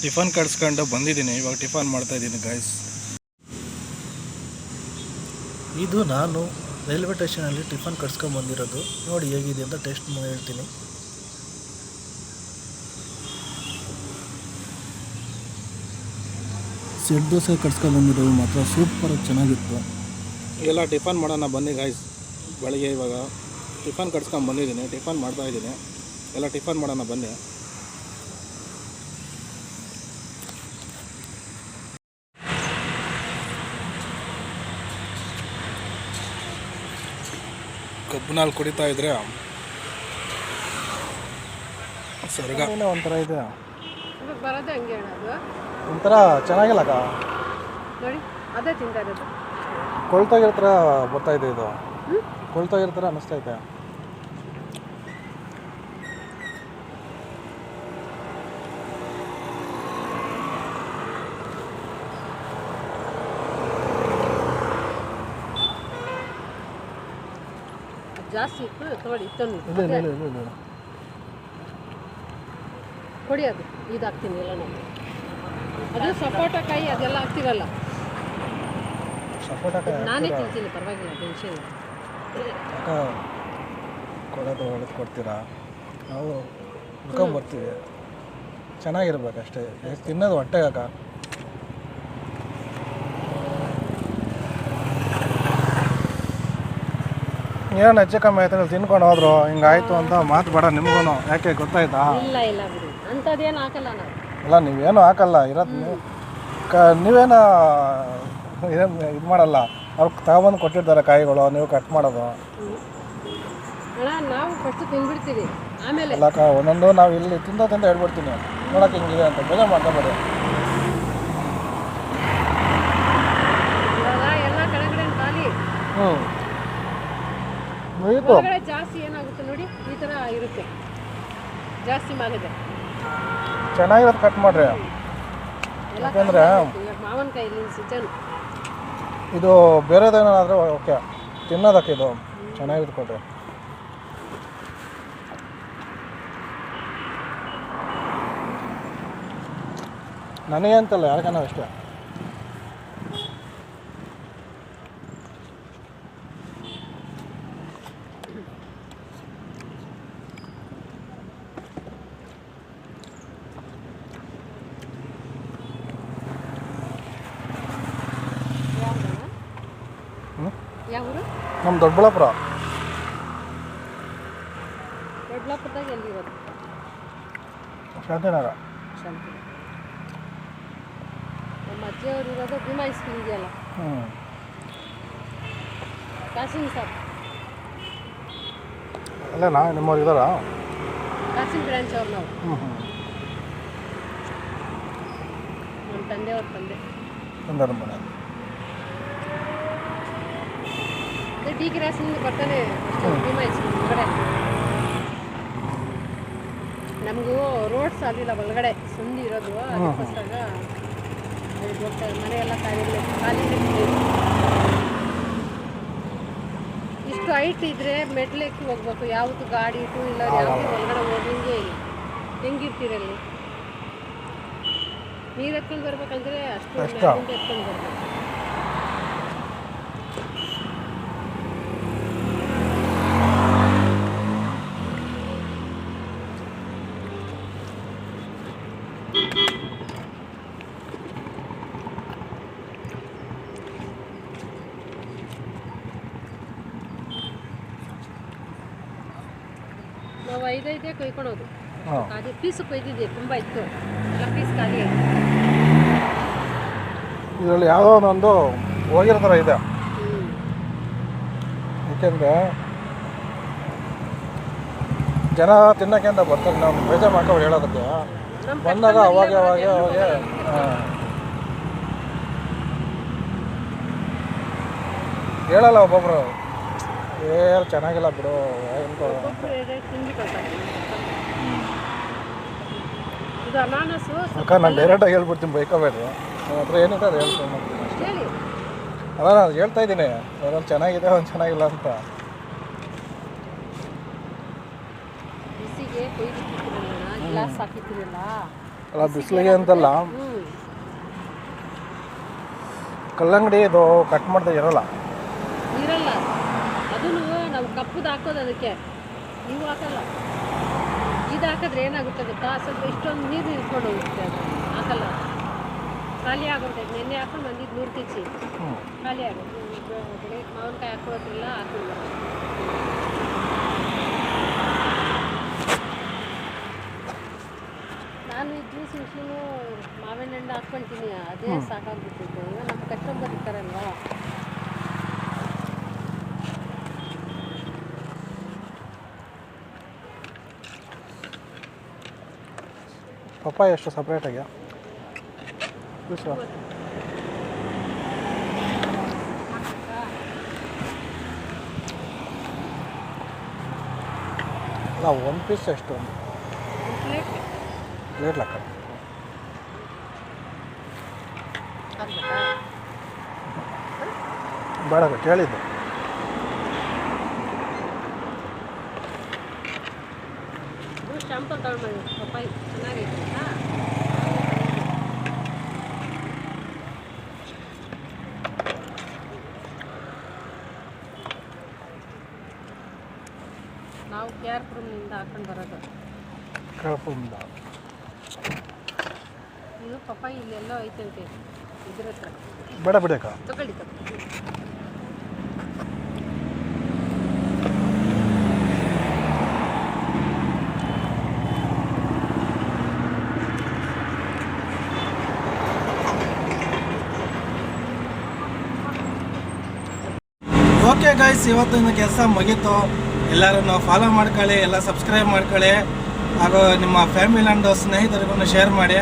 Tiffin ಕಟ್ಸ್ಕೊಂಡು ಬಂದಿದ್ದೀನಿ. ಇವಾಗ tiffin ಮಾಡ್ತಾಯಿದ್ದೀನಿ ಗೈಸ್. ಇದು ನಾನು ರೈಲ್ವೆ ಸ್ಟೇಷನಲ್ಲಿ ಟಿಫನ್ ಕಟ್ಸ್ಕೊಂಡು ಬಂದಿರೋದು. ನೋಡಿ ಹೇಗಿದೆ ಅಂತ ಟೇಸ್ಟ್ ಮಾಡಿ ಹೇಳ್ತೀನಿ. ಸೆಟ್ ದೋಸೆ ಕಟ್ಸ್ಕೊಂಡು ಬಂದಿರೋದು ಮಾತ್ರ ಸೂಪರಾಗಿ ಚೆನ್ನಾಗಿತ್ತು. ಎಲ್ಲ ಟಿಫನ್ ಮಾಡೋಣ ಬನ್ನಿ ಗೈಸ್. ಬೆಳಗ್ಗೆ ಇವಾಗ ಟಿಫನ್ ಕಟ್ಸ್ಕೊಂಡು ಬಂದಿದ್ದೀನಿ, ಟಿಫನ್ ಮಾಡ್ತಾಯಿದ್ದೀನಿ. ಎಲ್ಲ ಟಿಫನ್ ಮಾಡೋಣ ಬನ್ನಿ. ಕಬ್ಬಿನಲ್ಲಿ ಕುಡಿತಾ ಇದ್ರೆ ಸ್ವರ್ಗ ಒಂಥರ ಇದೆ. ಒಂಥರ ಚೆನ್ನಾಗಿಲ್ಲಕ್ಕ, ಕೊಳ್ತಾಗಿರೋ ಥರ ಬರ್ತಾಯಿದೆ. ಇದು ಕೊಳ್ತಾಗಿರೋ ಥರ ಅನ್ನಿಸ್ತೈತೆ. ಜಾಸ್ತಿ ಇತ್ತು ತಗೊಳ್ಳಿ. ಕೊಡಿ, ಅದು ಇದು ಹಾಕ್ತೀನಿ ಎಲ್ಲ. ನಾವು ಅದು ಸಪೋಟಕಾಯಿ ಅದೆಲ್ಲ ಹಾಕ್ತಿರಲ್ಲ. ನಾನೇ ತಿಂತೀನಿ, ಪರವಾಗಿಲ್ಲ, ಟೆನ್ಷನ್ ಇಲ್ಲ. ಕೊಡೋದು ಹೊಡೆದು ಕೊಡ್ತೀರಾ, ನಾವು ಹುಡ್ಕೊಂಬರ್ತೀವಿ. ಚೆನ್ನಾಗಿರ್ಬೇಕಷ್ಟೇ, ತಿನ್ನೋದು ಹೊಟ್ಟೆಗೆ ಅಕ್ಕ. ಏನು ಹೆಚ್ಚು ಕಮ್ಮಿ ಆಯ್ತು ತಿನ್ಕೊಂಡು ಹೋದ್ರು ಹಿಂಗಾಯ್ತು ಅಂತ ಮಾತು ಬೇಡ ನಿಮಗೂ. ಯಾಕೆ ಗೊತ್ತಾಯ್ತಾ? ಇಲ್ಲ ಇಲ್ಲ ಬಿಡಿ, ಅಂಥದ್ದೇನು ಹಾಕಲ್ಲ ನಾವು. ಅಲ್ಲ ನೀವೇನು ಹಾಕಲ್ಲ, ಇರೋದು ನೀವೇನು ಇದು ಮಾಡಲ್ಲ. ಅವ್ರು ತಗೊಬಂದು ಕೊಟ್ಟಿರ್ತಾರೆ ಕಾಯಿಗಳು, ನೀವು ಕಟ್ ಮಾಡೋದು. ನಾವು ಫಸ್ಟ್ ತಿಂದ್ಬಿಡ್ತೀವಿ, ಆಮೇಲೆ ಅಲ್ಲಕ್ಕ ಒಂದೊಂದು ನಾವು ಇಲ್ಲಿ ತಿಂದ ಹೇಳ್ಬಿಡ್ತೀನಿ, ನೋಡೋಕೆ ಹಿಂಗಿದೆ ಅಂತ. ಬೇಜಾರು ಮಾಡ್ಕೊಬೇಡಿ. ಎಲ್ಲ ಕೆಳಗಡೆ ಖಾಲಿ. ಹೊರಗಡೆ ಜಾಸ್ತಿ ಏನಾಗುತ್ತೆ ನೋಡಿ, ಈ ಥರ ಇರುತ್ತೆ. ಜಾಸ್ತಿ ಮಾಡಿದೆ ಚೆನ್ನಾಗಿರೋದು ಕಟ್ ಮಾಡ್ರಿ. ಯಾಕಂದರೆ ಮಾವಿನಕಾಯಿ ಸೀಸನ್ ಇದು ಬೇರೆದೇನಾದರೂ ಓಕೆ, ತಿನ್ನೋದಕ್ಕೆ ಇದು ಚೆನ್ನಾಗಿರೋದು ಕೊಡ್ರಿ. ನನಗೆ ಅಂತಲ್ಲ, ಯಾರಿಗಾನ ಅಷ್ಟೇ. ಯಾವೂರು? ನಮ್ಮ ದೊಡ್ಡಬಳ್ಳಾಪುರ. ದೊಡ್ಡಬಳ್ಳಾಪುರದಾಗ ಎಲ್ಲಿರೋದು? ಶಾಂತಿನಗರ. ನಮ್ಮ ಅಜ್ಜಿಯವರು ಇರೋದು ಭೀಮಾ ಸ್ಕೂಲ್ ಇದೆಯಲ್ಲ, ಕಾಸಿಂ ಸಾಬ್ ಅಲ್ಲೇನಾ ನಿಮ್ಮವ್ರು ಇದ್ದಾರಾ? ಕಾಸಿಂ ಬ್ರಾಂಚ್ ಅವ್ರು ನಾವು. ನಮ್ಮ ತಂದೆಯವ್ರ ತಂದೆ ಮನೆ. ಡಿ ಕ್ರಾಸಿಂದ ಬರ್ತಾನೆ ಭೀಮಾ ಸ್ಕೂಲ್ ಒಳಗಡೆ. ನಮಗೂ ರೋಡ್ಸ್ ಆಗಿಲ್ಲ, ಒಳಗಡೆ ಸಂದಿ ಇರೋದು. ಅದಕ್ಕೋಸ್ಕರ ಮನೆಯೆಲ್ಲ ಖಾಲಿ. ಇಷ್ಟು ಹೈಟ್ ಇದ್ರೆ ಮೆಟ್ಲೆಕ್ಕಿ ಹೋಗ್ಬೇಕು. ಯಾವುದು ಗಾಡಿ ಟೂ ವೀಲರ್ ಯಾವುದು ಒಳಗಡೆ ಹೋಗಂಗೆ ಇಲ್ಲ. ಹೆಂಗಿರ್ತೀರಲ್ಲಿ ನೀರು ಎತ್ಕೊಂಡು ಬರ್ಬೇಕಂದ್ರೆ ಅಷ್ಟು ಎತ್ಕೊಂಡು ಬರ್ಬೇಕು. ನಾವು 5 ಕೊಯ್ಕೊಳೋದು. ಅದು ಪೀಸು ಕೊಯ್ದಿದ್ದೆ, ತುಂಬ ಇತ್ತು, ಎಲ್ಲ ಪೀಸ್ ಖಾಲಿ ಆಯಿತು. ಇದರಲ್ಲಿ ಯಾವುದೋ ಒಂದು ಹೋಗಿರೋ ಥರ ಇದೆ. ಏಕೆಂದರೆ ಜನ ತಿನ್ನೋಕ್ಕೆ ಅಂತ ಬರ್ತಾರೆ, ನಾವು ಬೇಜಾರು ಮಾಡ್ಕೊಂಡು ಹೇಳೋದಕ್ಕೆ ಬಂದಾಗ ಅವಾಗೆ ಹೇಳಲ್ಲ ಒಬ್ಬೊಬ್ರು. ಚೆನ್ನಾಗಿಲ್ಲ ಬಿಡು ಅಕ್ಕ. ನಾನು ಡೈರೆಕ್ಟಾಗಿ ಹೇಳ್ಬಿಡ್ತೀನಿ, ಬೈಕೋಬೇಡ್ರಿ. ನನ್ನ ಹತ್ರ ಏನಿದೆ ಅದು ಹೇಳ್ಕೊಂಡು ಮಾಡ್ತೀನಿ. ಅಲ್ಲ ನಾನು ಹೇಳ್ತಾ ಇದ್ದೀನಿ, ಒಂದು ಚೆನ್ನಾಗಿದೆ ಒಂದು ಚೆನ್ನಾಗಿಲ್ಲ ಅಂತ. ಬಿಸಿಗೆ ಕೊಯ್ದು ಗ್ಲಾಸ್ ಹಾಕಿದ್ದೀರಲ್ಲ, ಅಲ್ಲ ಬಿಸಿಲಿಗೆ ಅಂತಲ್ಲ, ಹ್ಞೂ ಕಲ್ಲಂಗಡಿ ಇದು ಕಟ್ ಮಾಡಿದ್ರೆ ಇರೋಲ್ಲ. ಇರಲ್ಲ. ಅದನ್ನು ನಾವು ಕಪ್ಪುದು ಹಾಕೋದು ಅದಕ್ಕೆ, ನೀವು ಹಾಕಲ್ಲ. ಇದು ಹಾಕಿದ್ರೆ ಏನಾಗುತ್ತೆ ಗೊತ್ತಾ, ಸ್ವಲ್ಪ ಇಷ್ಟೊಂದು ನೀರು ನಿಲ್ಕೊಂಡು ಹೋಗುತ್ತೆ. ಅದು ಹಾಕಲ್ಲ, ಖಾಲಿ ಆಗುತ್ತೆ. ನೆನ್ನೆ ಹಾಕೊಂಡು ಬಂದಿದ್ದು 100 ಕೆಜಿ ಖಾಲಿ ಆಗುತ್ತೆ. ಬೆಳೆ ಮಾವಿನಕಾಯಿ ಹಾಕೊಳ್ಳೋದ್ರಿಲ್ಲ, ಹಾಕಿಲ್ಲ. ನಾನು ಈ ಜ್ಯೂಸ್ ಮಿಷಿನು ಮಾವಿನ ಹಣ್ಣು ಹಾಕ್ಕೊಳ್ತೀನಿ, ಅದೇ ಸಾಕಾಗ್ಬಿಟ್ಟಿತ್ತು. ಈಗ ನಮ್ಮ ಕಸ್ಟಮರ್ ಇರ್ತಾರಲ್ವಾ, ಪಪ್ಪಾಯ ಎಷ್ಟು ಸಪ್ರೇಟಾಗಿ ಅಲ್ಲ, 1 ಪೀಸ್ ಎಷ್ಟು? ಪ್ಲೇಟ್ ಪ್ಲೇಟ್ ಲೆಕ್ಕ ಬೇಡ, ಕೇಳಿದ್ದು. ಶಾಂಪು ತಗೊಂಡ್ಬಂದು ಪಪ್ಪಾಯಿ ಚೆನ್ನಾಗೈತೆ ಅಂತ. ನಾವು ಕೇರ್ಪುರಮಿಂದ ಹಾಕೊಂಡು ಬರೋದು. ಕೇಳ್ಪುರದಿಂದ ಇದು ಪಪ್ಪಾಯಿ ಇಲ್ಲೆಲ್ಲೋ ಐತಂತೆ, ಇದ್ರ ಹತ್ರ. ಬೇಡ ಬಿಡಕ್ಕ. ತಗೊಳ್ಳಿ ತಗೊಳ್ಳಿ. ಓಕೆ ಗೈಸ್, ಇವತ್ತಿನ ಕೆಲಸ ಮುಗೀತು. ಎಲ್ಲರೂ ಫಾಲೋ ಮಾಡ್ಕೊಳ್ಳಿ, ಎಲ್ಲ ಸಬ್ಸ್ಕ್ರೈಬ್ ಮಾಡ್ಕೊಳ್ಳಿ, ಹಾಗೂ ನಿಮ್ಮ ಫ್ಯಾಮಿಲಿ ಆ್ಯಂಡ್ ಸ್ನೇಹಿತರಿಗೂ ಶೇರ್ ಮಾಡಿ.